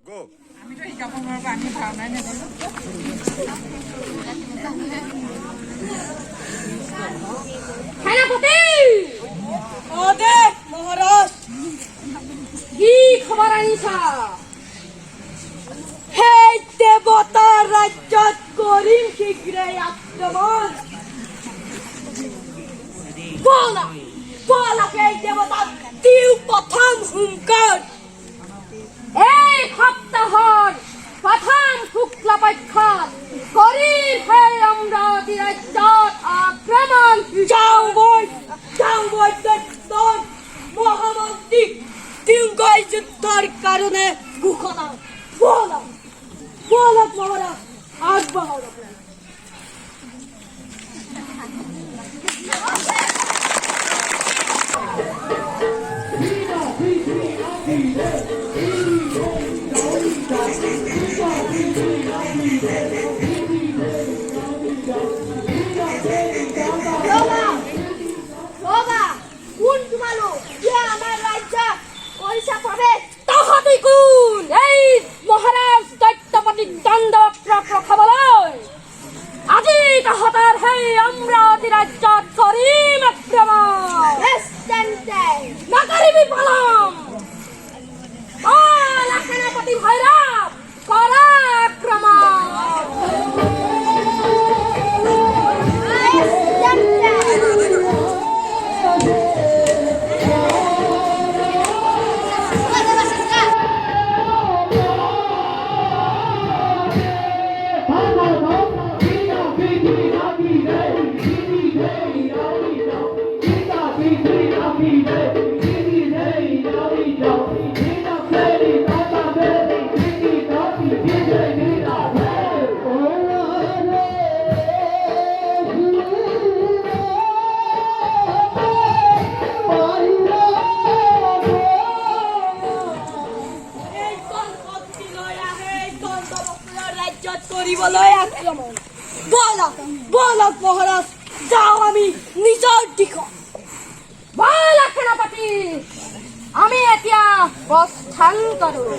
Go. আমি তো শিকাব নোৱাৰো আমি ভাওনাই নেজানো সেনাপতি অদে মহাৰাজ কি খবৰ আনিছা সেই দেৱতাৰ ৰাজ্যত কৰিম শীঘ্ৰেই আক্ৰমণ বলা বলা সেই দেৱতাক দিও প্ৰথম হুংকাৰ এই সপ্তাহৰ প্ৰথম শুক্লপক্ষত কৰিম সেই অমৰাৱতী ৰাজ্যত আক্ৰমণ যাওঁ মই দৈত্যৰ মহামন্ত্ৰী দিওঁগৈ যুদ্ধৰ কাৰণে ঘোষণা বলা বলা মহাৰাজ আগবাঢ়ক বলক মহাৰাজ যাও আমি নিজৰ দিশত বলা সেনাপতি আমি এতিয়া প্ৰস্থান কৰোঁ